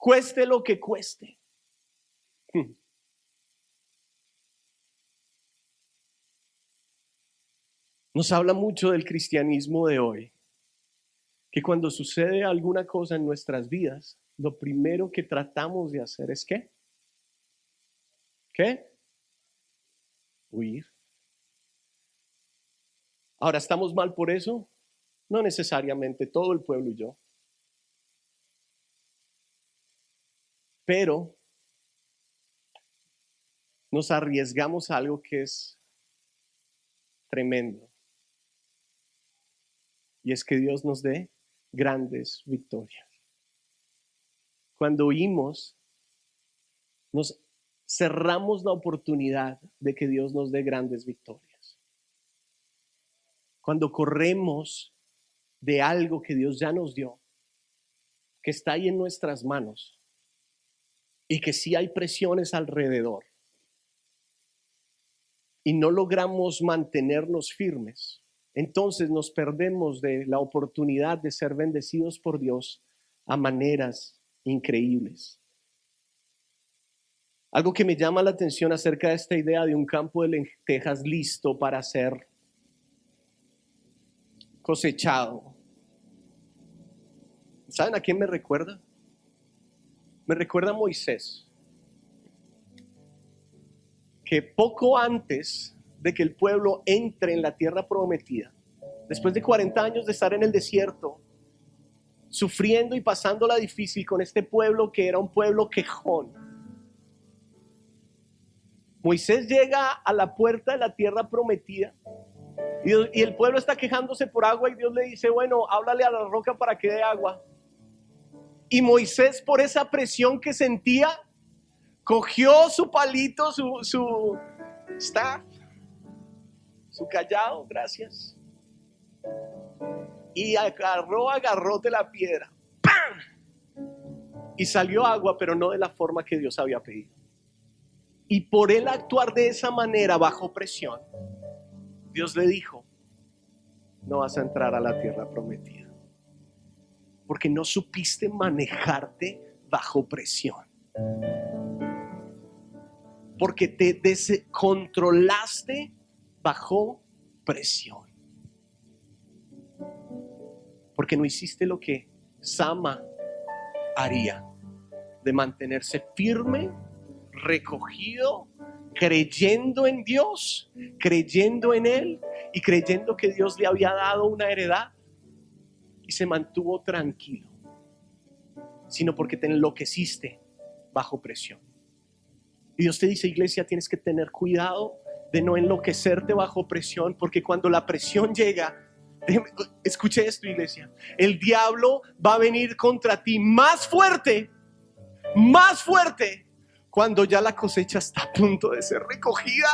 Cueste lo que cueste. Nos habla mucho del cristianismo de hoy. que cuando sucede alguna cosa en nuestras vidas, lo primero que tratamos de hacer es ¿qué? ¿Qué? Huir. Ahora, ¿estamos mal por eso? No necesariamente todo el pueblo y yo. Pero nos arriesgamos a algo que es tremendo. Y es que Dios nos dé grandes victorias. Cuando oímos, nos cerramos la oportunidad de que Dios nos dé grandes victorias. Cuando corremos de algo que Dios ya nos dio, que está ahí en nuestras manos, y que sí hay presiones alrededor, y no logramos mantenernos firmes, entonces nos perdemos de la oportunidad de ser bendecidos por Dios a maneras increíbles. Algo que me llama la atención acerca de esta idea de un campo de lentejas listo para ser cosechado. ¿Saben a quién me recuerda? Me recuerda a Moisés, que poco antes de que el pueblo entre en la tierra prometida, después de 40 años de estar en el desierto, sufriendo y pasándola difícil con este pueblo que era un pueblo quejón, Moisés llega a la puerta de la tierra prometida y el pueblo está quejándose por agua y Dios le dice, bueno, háblale a la roca para que dé agua. Y Moisés, por esa presión que sentía, cogió su palito, su staff, su callado, gracias, y agarró de la piedra, ¡pam! Y salió agua, pero no de la forma que Dios había pedido. Y por él actuar de esa manera bajo presión, Dios le dijo, no vas a entrar a la tierra prometida, porque no supiste manejarte bajo presión, porque te descontrolaste bajo presión, porque no hiciste lo que Sama haría, de mantenerse firme, recogido, creyendo en Dios, creyendo en Él y creyendo que Dios le había dado una heredad, y se mantuvo tranquilo, sino porque te enloqueciste bajo presión. Y Dios te dice, iglesia, tienes que tener cuidado de no enloquecerte bajo presión, porque cuando la presión llega, escuche esto, iglesia, el diablo va a venir contra ti más fuerte, cuando ya la cosecha está a punto de ser recogida,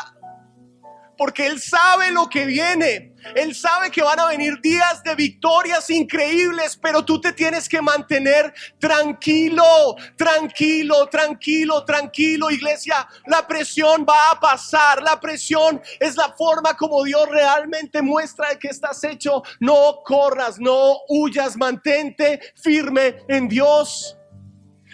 porque Él sabe lo que viene. Él sabe que van a venir días de victorias increíbles, pero tú te tienes que mantener tranquilo, iglesia. La presión va a pasar. La presión es la forma como Dios realmente muestra de que estás hecho. No corras, no huyas, mantente firme en Dios.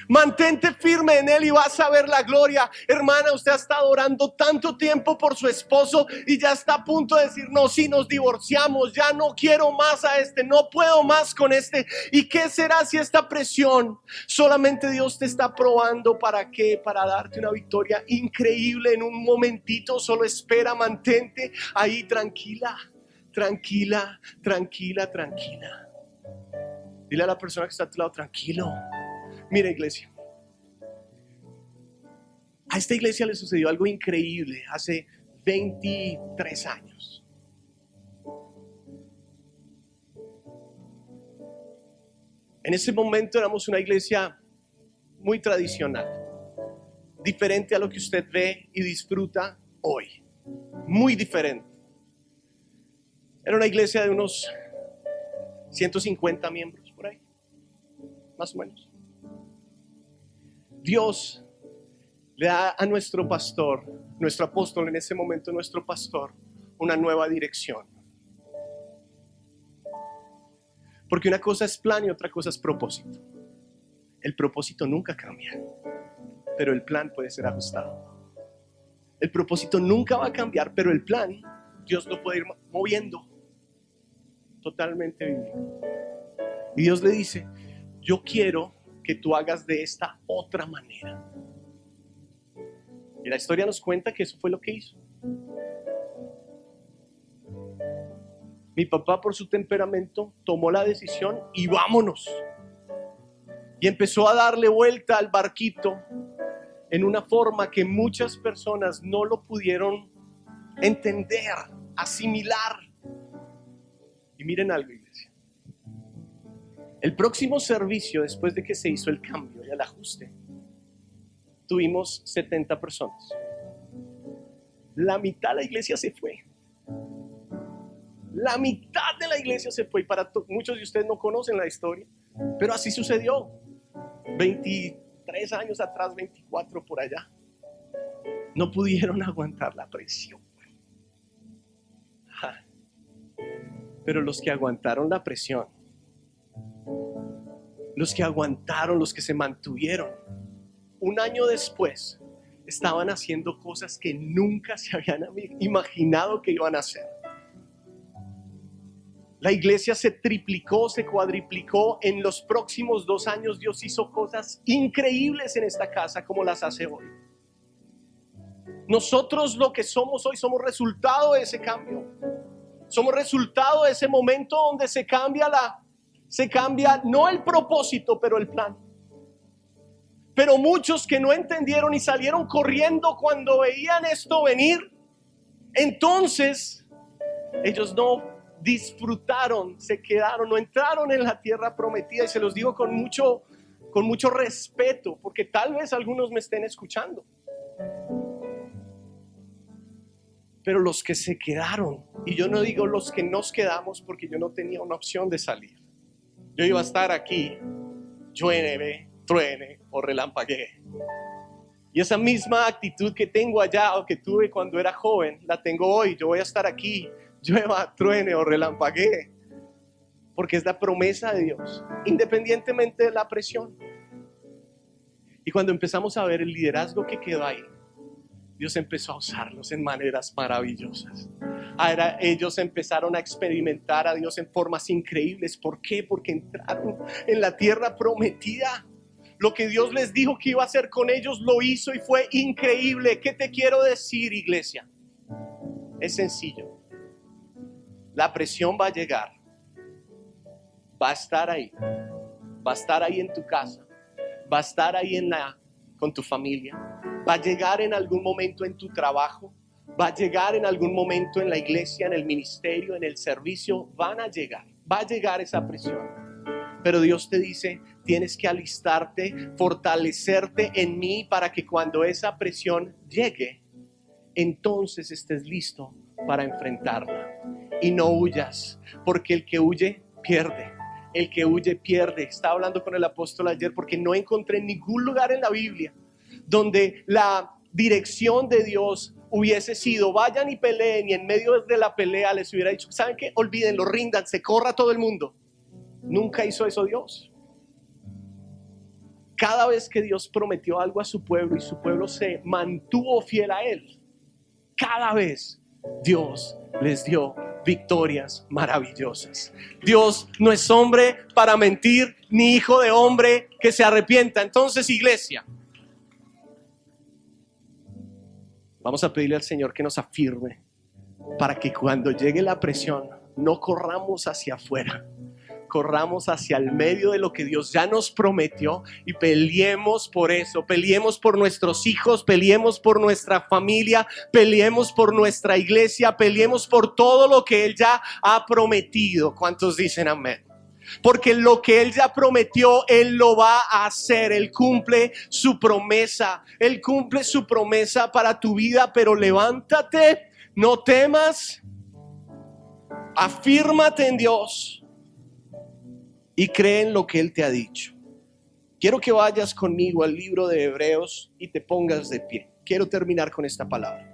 Mantente firme en Él y vas a ver la gloria. Hermana, usted ha estado orando tanto tiempo por su esposo y ya está a punto de decir, no, si nos divorciamos, ya no quiero más a este, no puedo más con este. ¿Y qué será si esta presión solamente Dios te está probando? ¿Para qué? Para darte una victoria increíble en un momentito. Solo espera, mantente ahí tranquila. Dile a la persona que está a tu lado, tranquilo. Mira, iglesia, a esta iglesia le sucedió algo increíble hace 23 años. En ese momento éramos una iglesia muy tradicional, diferente a lo que usted ve y disfruta hoy, muy diferente. Era una iglesia de unos 150 miembros por ahí, más o menos. Dios le da a nuestro pastor, nuestro apóstol en ese momento, nuestro pastor, una nueva dirección. Porque una cosa es plan y otra cosa es propósito. El propósito nunca cambia, pero el plan puede ser ajustado. El propósito nunca va a cambiar, pero el plan, Dios lo puede ir moviendo. Totalmente bíblico. Y Dios le dice, yo quiero que tú hagas de esta otra manera. Y la historia nos cuenta que eso fue lo que hizo. Mi papá, por su temperamento, tomó la decisión y vámonos. Y empezó a darle vuelta al barquito en una forma que muchas personas no lo pudieron entender, asimilar. Y miren algo, iglesia. El próximo servicio, después de que se hizo el cambio y el ajuste, tuvimos 70 personas. La mitad de la iglesia se fue. La mitad de la iglesia se fue. Y muchos de ustedes no conocen la historia, pero así sucedió. 23 años atrás, 24 por allá. No pudieron aguantar la presión. Pero los que aguantaron la presión, los que aguantaron, los que se mantuvieron, un año después estaban haciendo cosas que nunca se habían imaginado que iban a hacer. La iglesia se triplicó, se cuadriplicó. En los próximos 2 años Dios hizo cosas increíbles en esta casa como las hace hoy. Nosotros lo que somos hoy somos resultado de ese cambio. Somos resultado de ese momento donde se cambia no el propósito, pero el plan. Pero muchos que no entendieron y salieron corriendo cuando veían esto venir, entonces ellos no disfrutaron, se quedaron, no entraron en la tierra prometida. Y se los digo con mucho respeto, porque tal vez algunos me estén escuchando. Pero los que se quedaron, y yo no digo los que nos quedamos, porque yo no tenía una opción de salir. Yo iba a estar aquí, llueve, truene o relampaguee. Y esa misma actitud que tengo allá o que tuve cuando era joven, la tengo hoy. Yo voy a estar aquí, llueva, truene o relampaguee, porque es la promesa de Dios, independientemente de la presión. Y cuando empezamos a ver el liderazgo que quedó ahí, Dios empezó a usarlos en maneras maravillosas. Ahora ellos empezaron a experimentar a Dios en formas increíbles. ¿Por qué? Porque entraron en la tierra prometida. Lo que Dios les dijo que iba a hacer con ellos lo hizo y fue increíble. ¿Qué te quiero decir, iglesia? Es sencillo. La presión va a llegar. Va a estar ahí. Va a estar ahí en tu casa. Va a estar ahí con tu familia. Va a llegar en algún momento en tu trabajo. Va a llegar en algún momento en la iglesia, en el ministerio, en el servicio. Va a llegar esa presión. Pero Dios te dice, tienes que alistarte, fortalecerte en mí para que cuando esa presión llegue, entonces estés listo para enfrentarla. Y no huyas, porque el que huye pierde. El que huye pierde. Estaba hablando con el apóstol ayer porque no encontré ningún lugar en la Biblia donde la dirección de Dios hubiese sido vayan y peleen, y en medio de la pelea les hubiera dicho, ¿saben qué? Olvídenlo, ríndanse, corra todo el mundo. Nunca hizo eso Dios. Cada vez que Dios prometió algo a su pueblo y su pueblo se mantuvo fiel a él, cada vez Dios les dio victorias maravillosas. Dios no es hombre para mentir, ni hijo de hombre que se arrepienta. Entonces, iglesia, vamos a pedirle al Señor que nos afirme para que cuando llegue la presión no corramos hacia afuera, corramos hacia el medio de lo que Dios ya nos prometió y peleemos por eso, peleemos por nuestros hijos, peleemos por nuestra familia, peleemos por nuestra iglesia, peleemos por todo lo que Él ya ha prometido. ¿Cuántos dicen amén? Porque lo que Él ya prometió, Él lo va a hacer. Él cumple su promesa. Él cumple su promesa para tu vida. Pero levántate, no temas, afírmate en Dios y cree en lo que Él te ha dicho. Quiero que vayas conmigo al libro de Hebreos y te pongas de pie. Quiero terminar con esta palabra.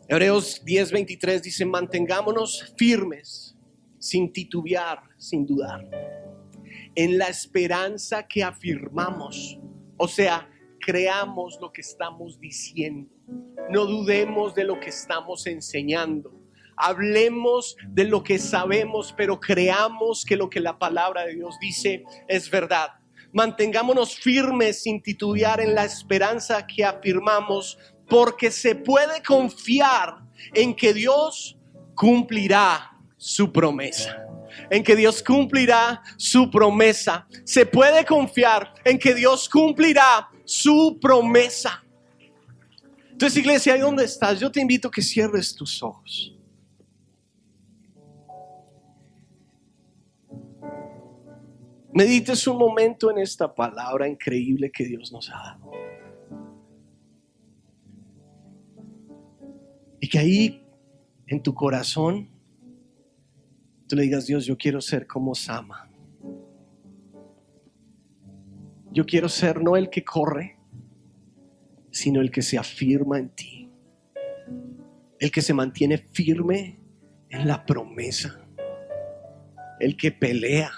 Hebreos 10:23 dice, mantengámonos firmes, sin titubear, sin dudar, en la esperanza que afirmamos. O sea, creamos lo que estamos diciendo. No dudemos de lo que estamos enseñando. Hablemos de lo que sabemos, pero creamos que lo que la palabra de Dios dice es verdad. Mantengámonos firmes sin titubear en la esperanza que afirmamos, porque se puede confiar en que Dios cumplirá su promesa. En que Dios cumplirá su promesa. Se puede confiar en que Dios cumplirá su promesa. Entonces, iglesia, ahí donde estás, yo te invito a que cierres tus ojos. Medites un momento en esta palabra increíble que Dios nos ha dado. Y que ahí en tu corazón tú le digas: Dios, yo quiero ser como Sama. Yo quiero ser no el que corre, sino el que se afirma en ti. El que se mantiene firme en la promesa. El que pelea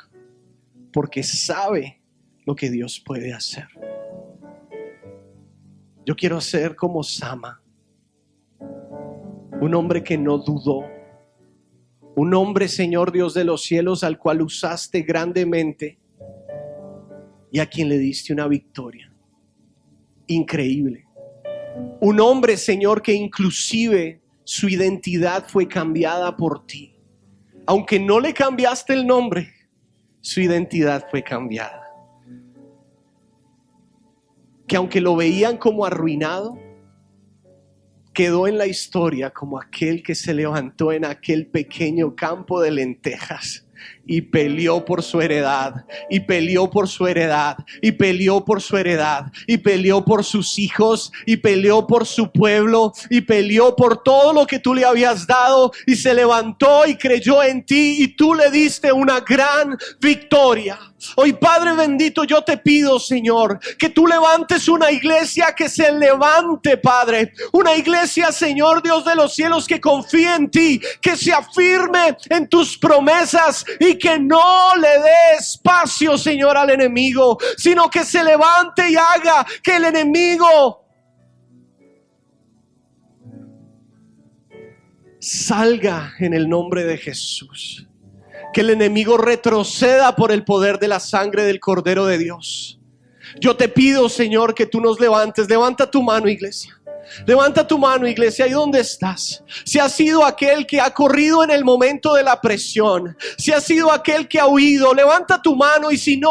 porque sabe lo que Dios puede hacer. Yo quiero ser como Sama, un hombre que no dudó, un hombre, Señor Dios de los cielos, al cual usaste grandemente y a quien le diste una victoria increíble. Un hombre, Señor, que inclusive su identidad fue cambiada por ti. Aunque no le cambiaste el nombre, su identidad fue cambiada. Que aunque lo veían como arruinado, quedó en la historia como aquel que se levantó en aquel pequeño campo de lentejas y peleó por su heredad, y peleó por su heredad, y peleó por su heredad, y peleó por sus hijos, y peleó por su pueblo, y peleó por todo lo que tú le habías dado, y se levantó y creyó en ti, y tú le diste una gran victoria. Hoy, Padre bendito, yo te pido, Señor, que tú levantes una iglesia que se levante, Padre, una iglesia, Señor Dios de los cielos, que confíe en ti, que se afirme en tus promesas y que no le dé espacio, Señor, al enemigo, sino que se levante y haga que el enemigo salga en el nombre de Jesús. Que el enemigo retroceda por el poder de la sangre del Cordero de Dios. Yo te pido, Señor, que tú nos levantes. Levanta tu mano, iglesia. Levanta tu mano, iglesia, ahí donde estás. Si has sido aquel que ha corrido en el momento de la presión, si has sido aquel que ha huido, levanta tu mano. Y si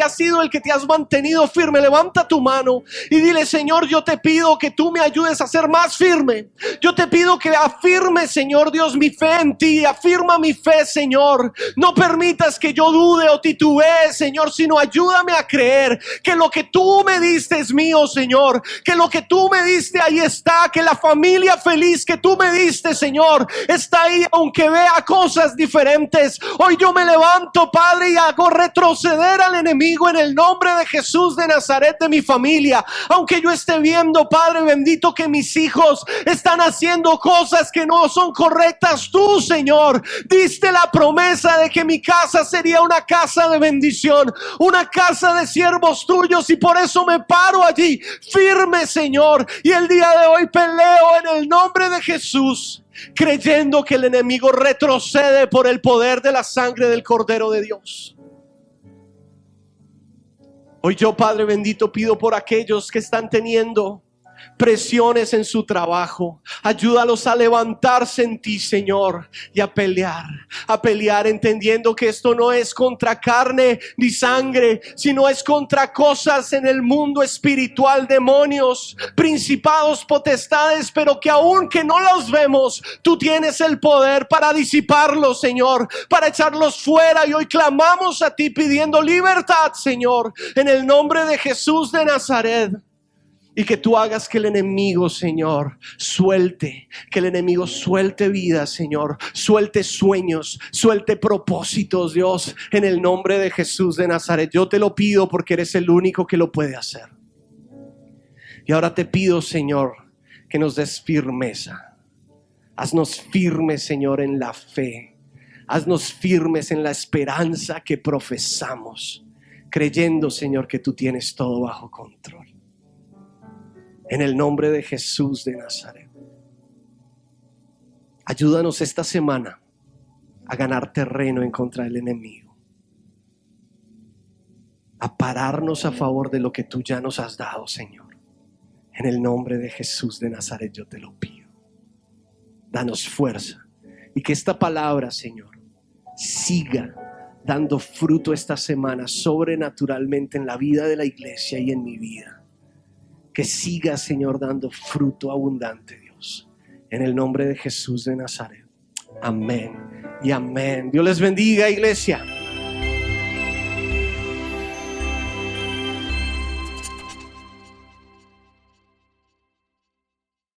has sido el que te has mantenido firme, levanta tu mano y dile: Señor, yo te pido que tú me ayudes a ser más firme. Yo te pido que afirme, Señor Dios, mi fe en ti. Afirma mi fe, Señor. No permitas que yo dude o titubee, Señor, sino ayúdame a creer que lo que tú me diste es mío, Señor. Que lo que tú me diste ahí está, que la familia feliz que tú me diste, Señor, está ahí, aunque vea cosas diferentes. Hoy yo me levanto, Padre, y hago retroceder al enemigo en el nombre de Jesús de Nazaret, de mi familia. Aunque yo esté viendo, Padre bendito, que mis hijos están haciendo cosas que no son correctas, tú, Señor, diste la promesa de que mi casa sería una casa de bendición, una casa de siervos tuyos, y por eso me paro allí firme, Señor, y el día de hoy peleo en el nombre de Jesús, creyendo que el enemigo retrocede por el poder de la sangre del Cordero de Dios. Hoy yo, Padre bendito, pido por aquellos que están teniendo presiones en su trabajo. Ayúdalos a levantarse en ti, Señor, y a pelear entendiendo que esto no es contra carne ni sangre, sino es contra cosas en el mundo espiritual, demonios, principados, potestades, pero que aunque no los vemos, tú tienes el poder para disiparlos, Señor, para echarlos fuera. Y hoy clamamos a ti pidiendo libertad, Señor, en el nombre de Jesús de Nazaret. Y que tú hagas que el enemigo, Señor, suelte. Que el enemigo suelte vida, Señor. Suelte sueños, suelte propósitos, Dios. En el nombre de Jesús de Nazaret. Yo te lo pido porque eres el único que lo puede hacer. Y ahora te pido, Señor, que nos des firmeza. Haznos firmes, Señor, en la fe. Haznos firmes en la esperanza que profesamos. Creyendo, Señor, que tú tienes todo bajo control. En el nombre de Jesús de Nazaret. Ayúdanos esta semana a ganar terreno en contra del enemigo. A pararnos a favor de lo que tú ya nos has dado, Señor. En el nombre de Jesús de Nazaret yo te lo pido. Danos fuerza. Y que esta palabra, Señor, siga dando fruto esta semana sobrenaturalmente en la vida de la iglesia y en mi vida. Que siga, Señor, dando fruto abundante, Dios. En el nombre de Jesús de Nazaret. Amén y amén. Dios les bendiga, iglesia.